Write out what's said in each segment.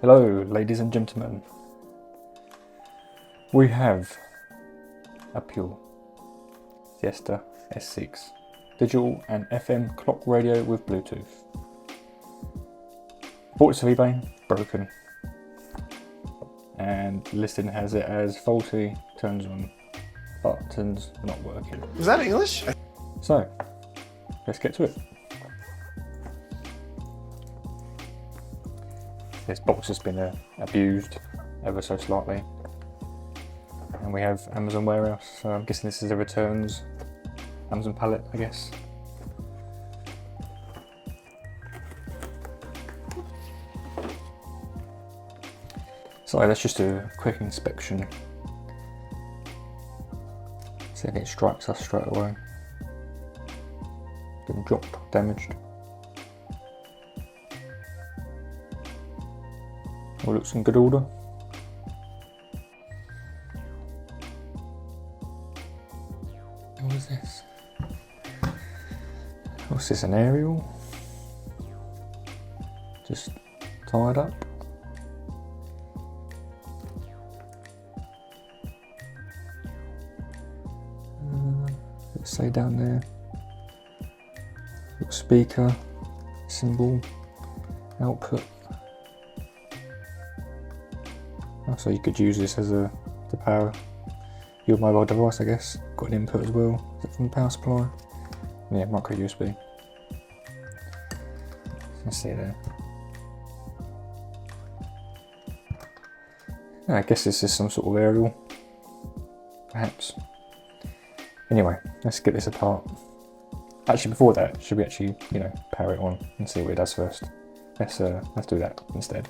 Hello, ladies and gentlemen. We have a Pure Siesta S6 digital and FM clock radio with Bluetooth. Bought this off eBay, broken, and the listing has it as faulty, turns on, buttons not working. Was that English? So, let's get to it. This box has been abused ever so slightly, and we have Amazon warehouse, so I'm guessing this is a returns Amazon pallet, I guess. So let's just do a quick inspection, see if it strikes us straight away. Been dropped, damaged. All looks in good order. What is this? What's this, an aerial? Just tied up. Let's say down there. Little speaker, symbol, output. So you could use this as to power your mobile device, I guess. Got an input as well. Is it from the power supply? Yeah, micro USB. Let's see there. I guess this is some sort of aerial, perhaps. Anyway, let's get this apart. Actually, before that, should we actually, power it on and see what it does first? Let's do that instead.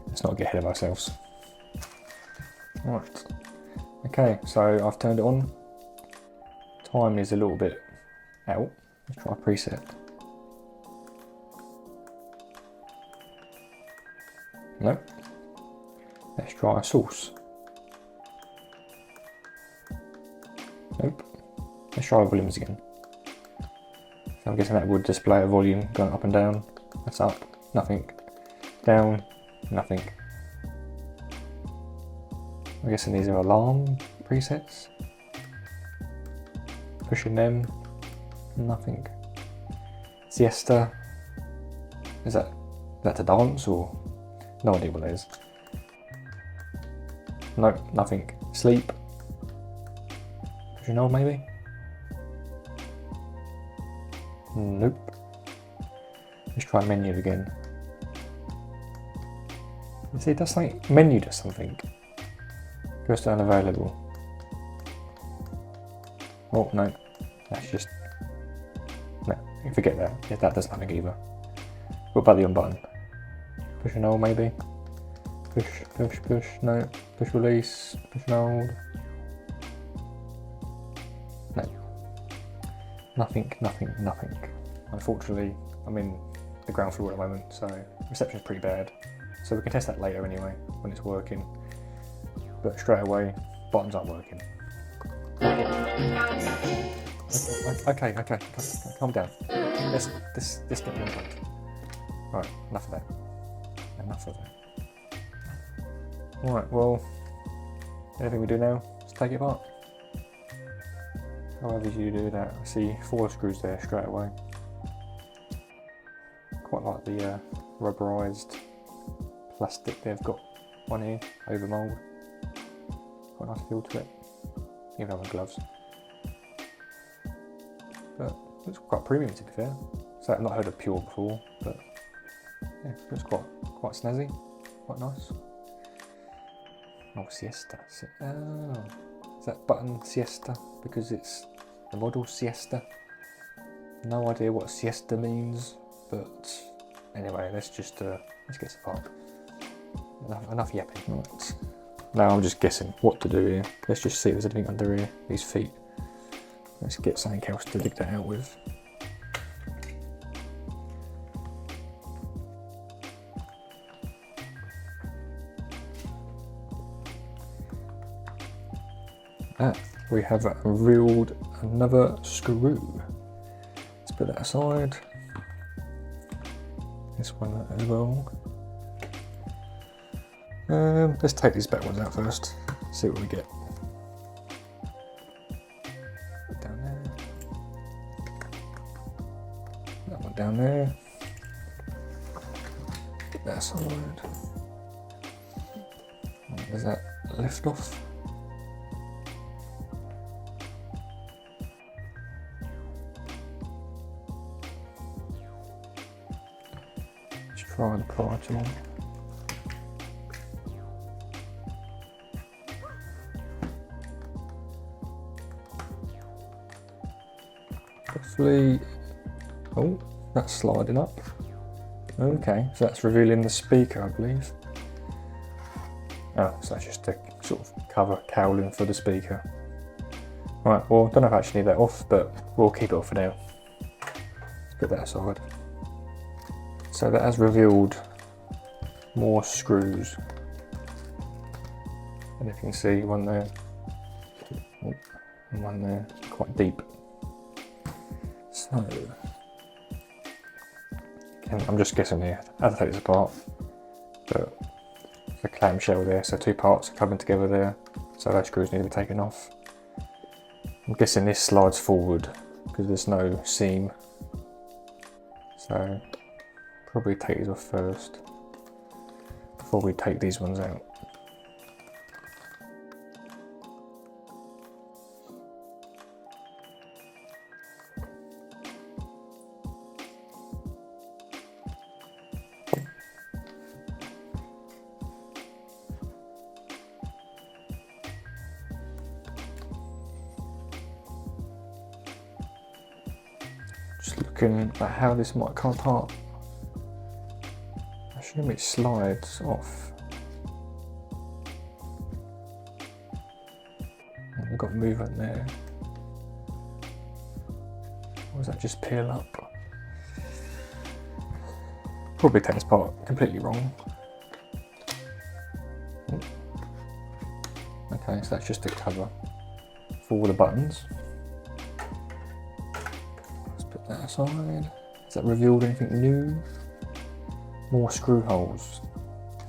Let's not get ahead of ourselves. Right, okay, so I've turned it on. Time is a little bit out. Let's try a preset. No. Let's try a source. Nope. Let's try volumes again. So I'm guessing that would display a volume going up and down. That's up, nothing. Down, nothing. I'm guessing these are alarm presets. Pushing them, nothing. Siesta, is that to dance or? No idea what that is. No, nothing. Sleep. Pushing hold maybe? Nope. Let's try menu again. You see, it does something, menu does something. Goes to unavailable. Oh no, that's just, no, forget that. Yeah, that does nothing either. What about the on button? Push and hold maybe? Push, push, push, no. Push release, push and hold. No. Nothing, nothing, nothing. Unfortunately, I'm in the ground floor at the moment, so reception's pretty bad. So we can test that later anyway, when it's working. But straight away, buttons aren't working. Okay, calm down. This get me unplugged. Right, enough of that. Enough of that. Alright, well, anything we do now is take it apart. However you do that, I see 4 screws there straight away. Quite like the rubberized plastic they've got on here, over mould. Quite a nice feel to it, even though with gloves. But it looks quite premium, to be fair. So I've not heard of Pure before, but yeah, it looks quite snazzy, quite nice. Oh, Siesta. Oh, is that button Siesta because it's the model Siesta? No idea what Siesta means, but anyway, let's get this apart. Enough yapping. Right. Now I'm just guessing what to do here. Let's just see if there's anything under here, these feet. Let's get something else to dig that out with. We have reeled another screw. Let's put that aside. This one as well. Let's take these back ones out first, see what we get. Down there. That one down there. That side. Is that lift off? Let's try the priority one. Hopefully, oh, that's sliding up. Okay, so that's revealing the speaker, I believe. Oh, so that's just a sort of cover cowling for the speaker. Right, well, I don't know if I actually need that off, but we'll keep it off for now. Let's put that aside. So that has revealed more screws. And you can see one there, oh, and one there, quite deep. So, again, I'm just guessing here, I have to take this apart, but the clamshell there, so two parts are coming together there, so those screws need to be taken off. I'm guessing this slides forward because there's no seam, so probably take these off first before we take these ones out. Just looking at how this might come apart. I assume it slides off. And we've got movement there. Or does that just peel up? Probably take this part completely wrong. Okay, so that's just a cover for all the buttons. That aside. Has that revealed anything new? More screw holes.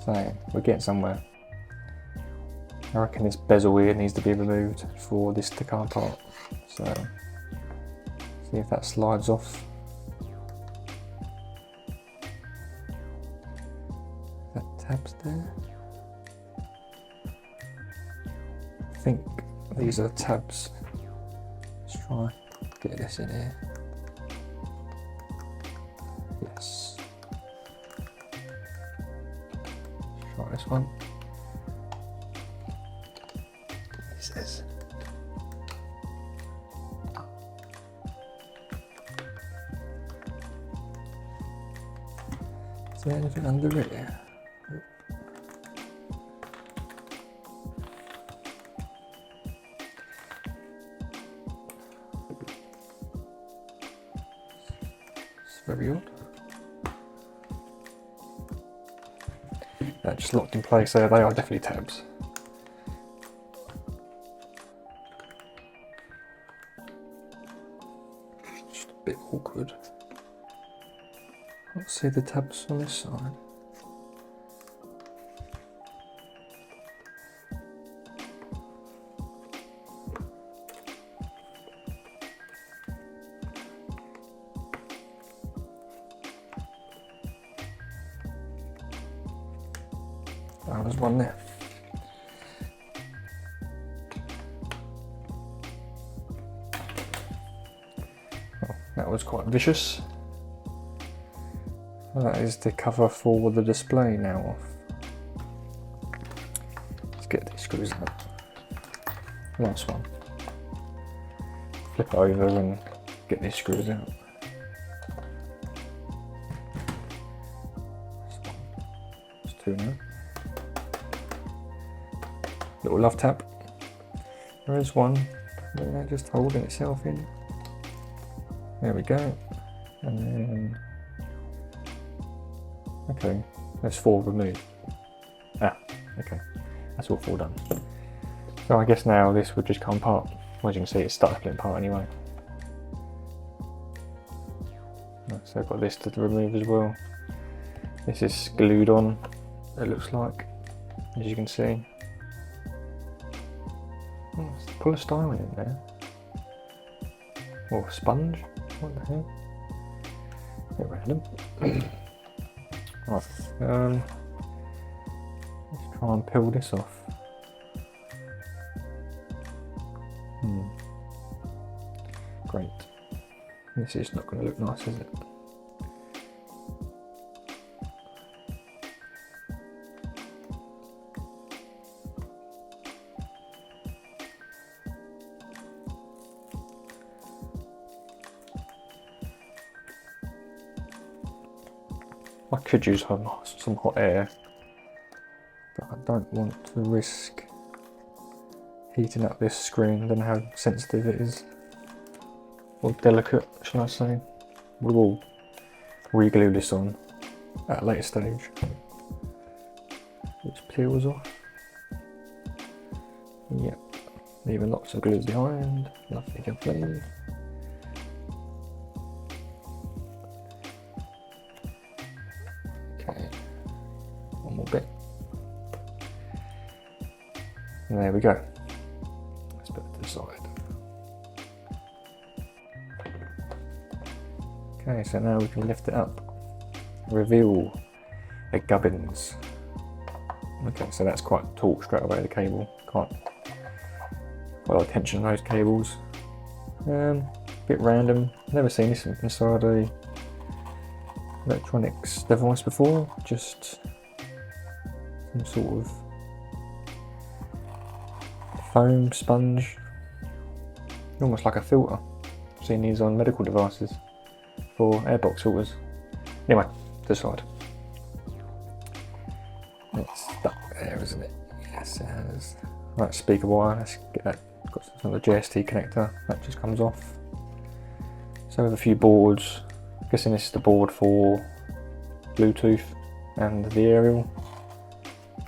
So we're getting somewhere. I reckon this bezel here needs to be removed for this to come apart. So see if that slides off. That tabs there. I think these are tabs. Let's try get this in here. Yes. Try this one. This is. Is there anything under it? It's very odd. That just locked in place there. They are definitely tabs. Just a bit awkward. Can't see the tabs on this side. Oh, there's one there. Oh, that was quite vicious. Well, that is the cover for the display now off. Let's get these screws out. Last one. Flip it over and get these screws out. There's two now. Little love tap. There is one. They're just holding itself in. There we go. And then, okay, there's four removed. Ah, okay, that's all four done. So I guess now this would just come apart. As you can see, it's started splitting apart anyway. So I've got this to remove as well. This is glued on, it looks like. as you can see. Oh, it's polystyrene in there. Or sponge. What the hell? A bit random. Right. Let's try and peel this off. Great. This is not going to look nice, is it? I could use some hot air, but I don't want to risk heating up this screen. I don't know how sensitive it is, or delicate, shall I say. We will re-glue this on at a later stage. Which peels off. Yep, leaving lots of glue behind. Lovely, lovely. Okay, one more bit. And there we go. Let's put it to the side. Okay, so now we can lift it up. Reveal the gubbins. Okay, so that's quite taut straight away, the cable. Quite a lot of tension on those cables. Bit random. Never seen this inside a electronics device before. Just some sort of foam sponge, almost like a filter. I've seen these on medical devices for airbox filters. Anyway, to the side. It's stuck there, isn't it? Yes, it has. Right, speaker wire. Let's get that. Got some of the JST connector. That just comes off. So with a few boards. I'm guessing this is the board for Bluetooth and the aerial.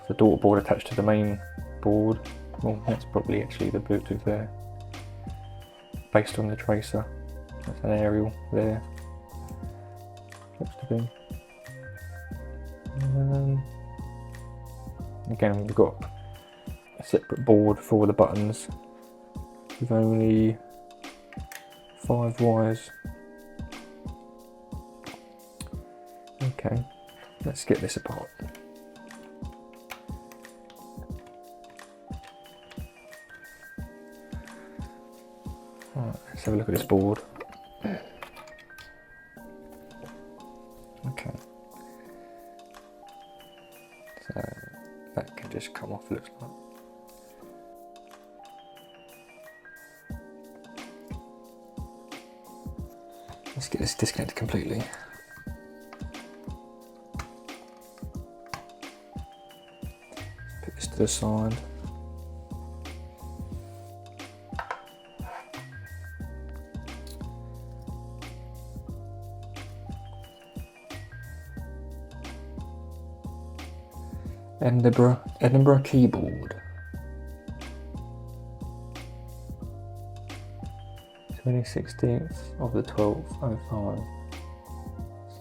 The daughter board attached to the main board. Well, that's probably actually the Bluetooth there. Based on the tracer. That's an aerial there. Looks to be. Again, we've got a separate board for the buttons with only 5 wires. Okay, let's get this apart. Right, let's have a look at this board. Okay. So that can just come off, looks like. Let's get this disconnected completely. Put this to the side. Edinburgh keyboard. 2016th of the 12th, 05.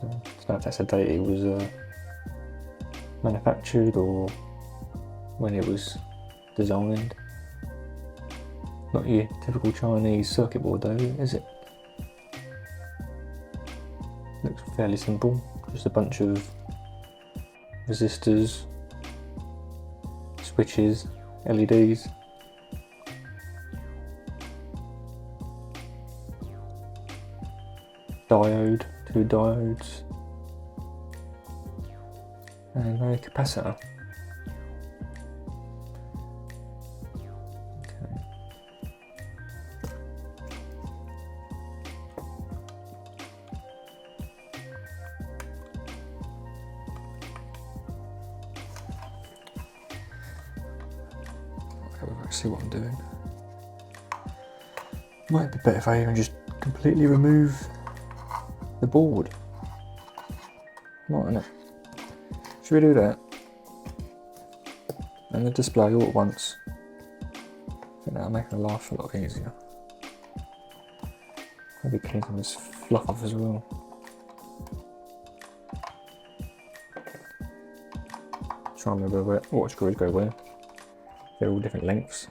So that's the date it was manufactured or when it was designed. Not your typical Chinese circuit board though, is it? Looks fairly simple, just a bunch of resistors, switches, LEDs. Diode, 2 diodes, and a capacitor. Okay. Let's see what I'm doing. Might be better if I even just completely remove the board. Mightn't it? Should we do that? And the display all at once. I think that'll make the life a lot easier. Maybe clean some of this fluff off as well. try and remember what screws go where. They're all different lengths.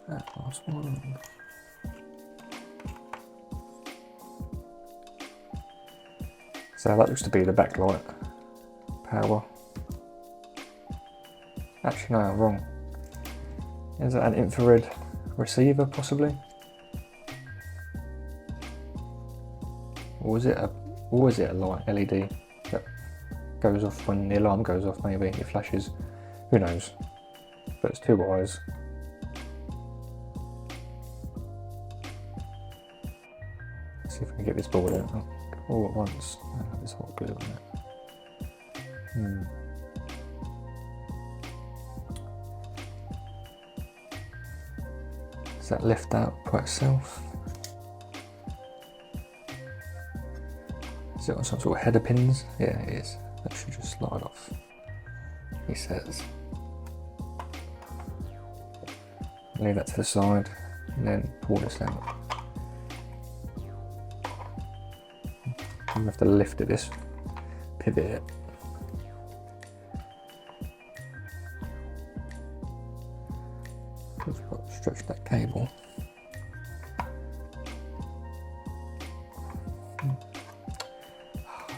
That last one. So that looks to be the backlight power. Actually no, I'm wrong. Is that an infrared receiver possibly? Or is it a light LED that goes off when the alarm goes off? Maybe it flashes. Who knows? But it's two wires. Let's see if we can get this board out all at once. There's hot glue on it. Does that lift out by itself? Is it on some sort of header pins? Yeah, it is. That should just slide off, he says. Leave that to the side and then pull this out. You have to lift it, this pivot it. We've got to stretch that cable.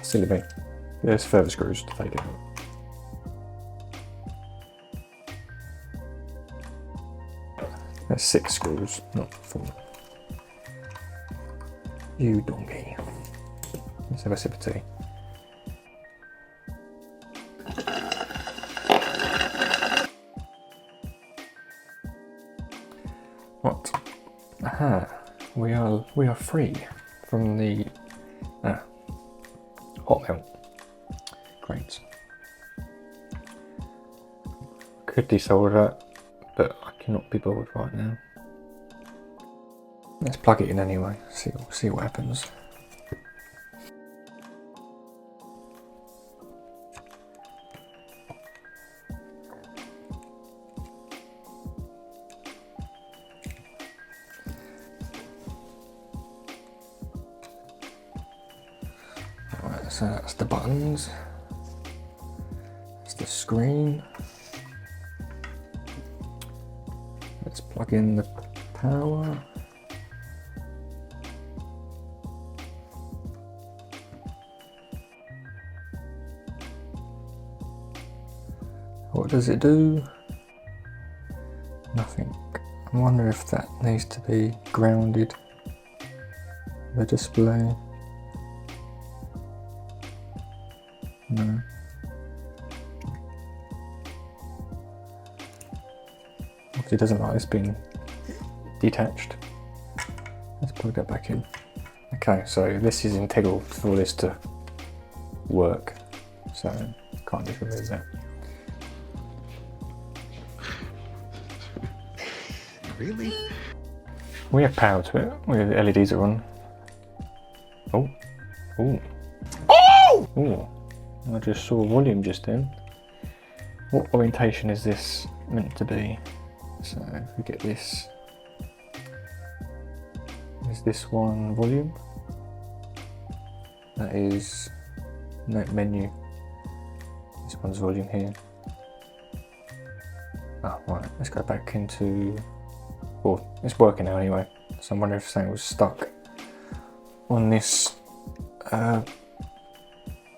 Silly me. There's further screws to take it out. There's 6 screws, not 4. You donkey. Let's have a sip of tea. What? Aha! We are free from the hot melt. Great. Could desolder that, but I cannot be bothered right now. Let's plug it in anyway. See what happens. Alright, so that's the buttons. That's the screen. Let's plug in the power. What does it do? Nothing. I wonder if that needs to be grounded. The display. No. It doesn't like this being detached. Let's plug that back in. Okay, so this is integral for this to work. So can't just remove that. Really? We have power to it. The LEDs are on. Oh. Ooh. Oh! Ooh. I just saw volume just then. What orientation is this meant to be? So if we get this. Is this one volume? That is no menu. This one's volume here. Oh, right, let's go back into. Well, it's working now anyway, so I'm wondering if something was stuck on this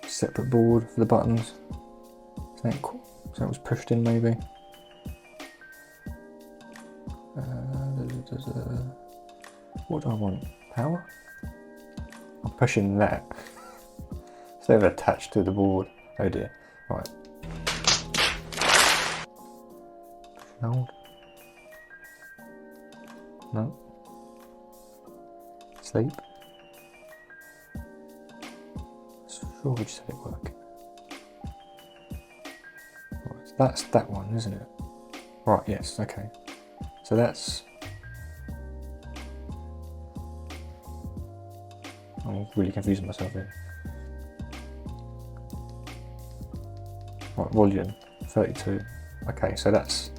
separate board for the buttons. Something was pushed in maybe. What do I want? Power? I'm pushing that. So they're attached to the board. Oh dear. Right. Hold. No. Sleep. Sure, we just had it work. Right, so that's that one, isn't it? Right, yes, okay. So that's. I'm really confusing myself here. Right, volume 32. Okay, so that's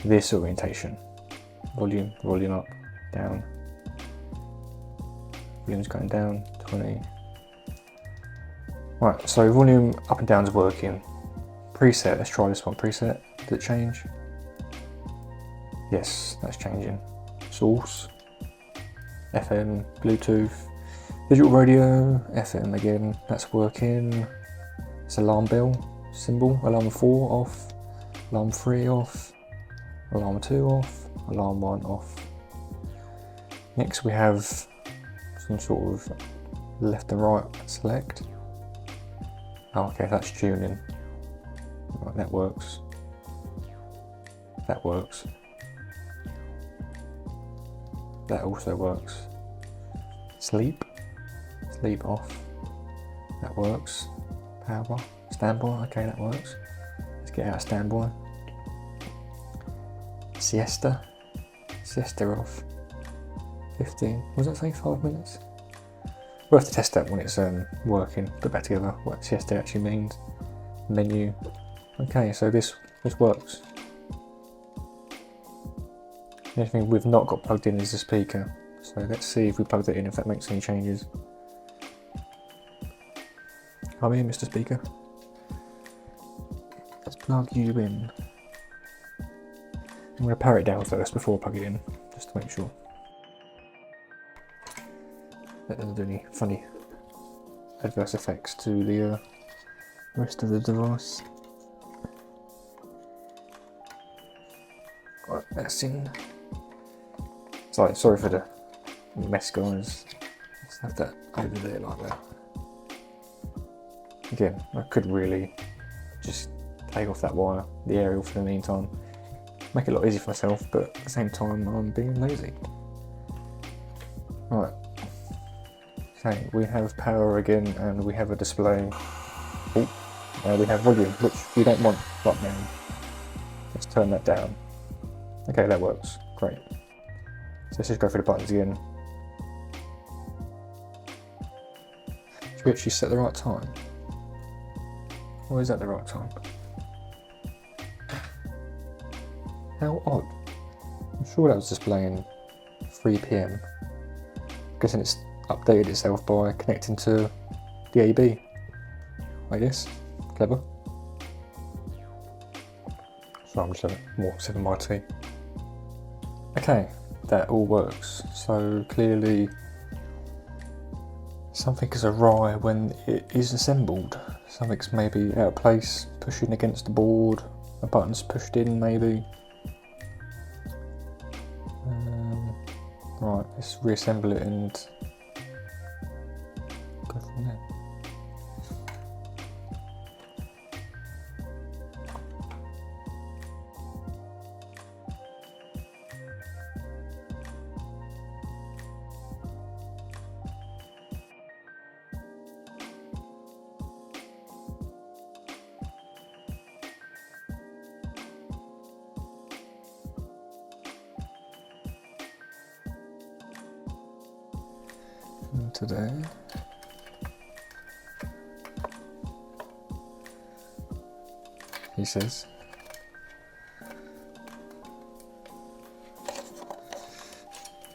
this orientation. Volume up, down. Volume's going down, 20. Right, so volume up and down is working. Preset, let's try this one. Preset, did it change? Yes, that's changing. Source, FM, Bluetooth, digital radio, FM again, that's working. It's alarm bell symbol, alarm 4 off, alarm 3 off, alarm 2 off, alarm 1 off. Next we have some sort of left and right select. Oh, okay, that's tuning. Right, that works. That works. That also works. Sleep. Sleep off. That works. Power. Standby. Okay, that works. Let's get out of standby. Siesta. Siesta off. 15. What does that say? 5 minutes? We'll have to test that when it's working. Put that together. What siesta actually means. Menu. Okay, so this works. The only thing we've not got plugged in is the speaker. So let's see if we plug that in, if that makes any changes. Come in, Mr. Speaker. Let's plug you in. I'm going to power it down first before I plug it in, just to make sure. That doesn't do any funny adverse effects to the rest of the device. Right, that's in. Sorry for the mess, guys. Let's have that over there like that. Again, I could really just take off that wire, the aerial for the meantime. Make it a lot easier for myself, but at the same time I'm being lazy. Right. Okay, we have power again and we have a display. Oh, we have volume, which we don't want right now. Let's turn that down. Okay, that works. Great. So let's just go through the buttons again. Should we actually set the right time? Or is that the right time? How odd. I'm sure that was displaying 3 PM. Guessing it's updated itself by connecting to the AB. I guess. Clever. So I'm just having more sipping my tea. Okay, that all works. So clearly something is awry when it is assembled. Something's maybe out of place, pushing against the board, a button's pushed in maybe. Right, let's reassemble it and go from there. Today he says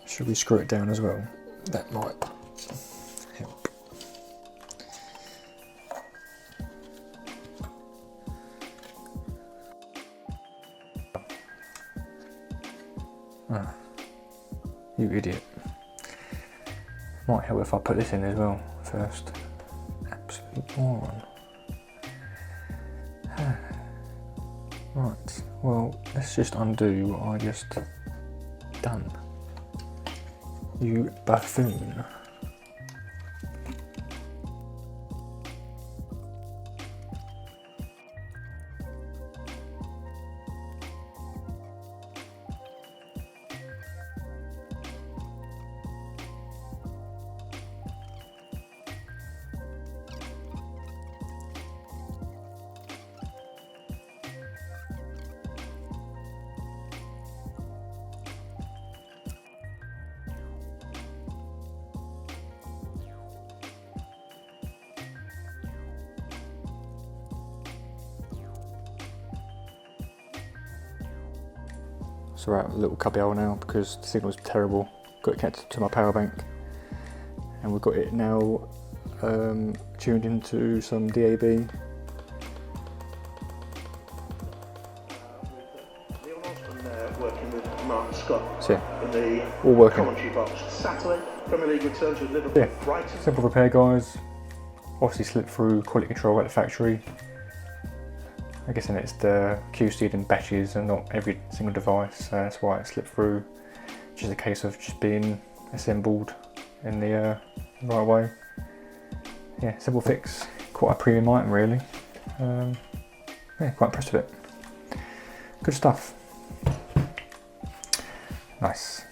should we screw it down as well? That might help. Ah, you idiot. Might help if I put this in as well first. Absolute moron. Right, well, let's just undo what I just done. You buffoon. So we're at a little cubby hole now because the signal's terrible. got it connected to my power bank, and we've got it now tuned into some DAB. Working with Mark Scott So in the all working. commentary box. Saturday, Premier League returns with Liverpool. Yeah, Brighton. simple repair, guys. Obviously slipped through quality control at the factory. I'm guessing it's the QC'd in batches and not every single device, so that's why it slipped through. Just a case of just being assembled in the right way. Yeah, simple fix. Quite a premium item, really. Yeah, quite impressed with it. Good stuff. Nice.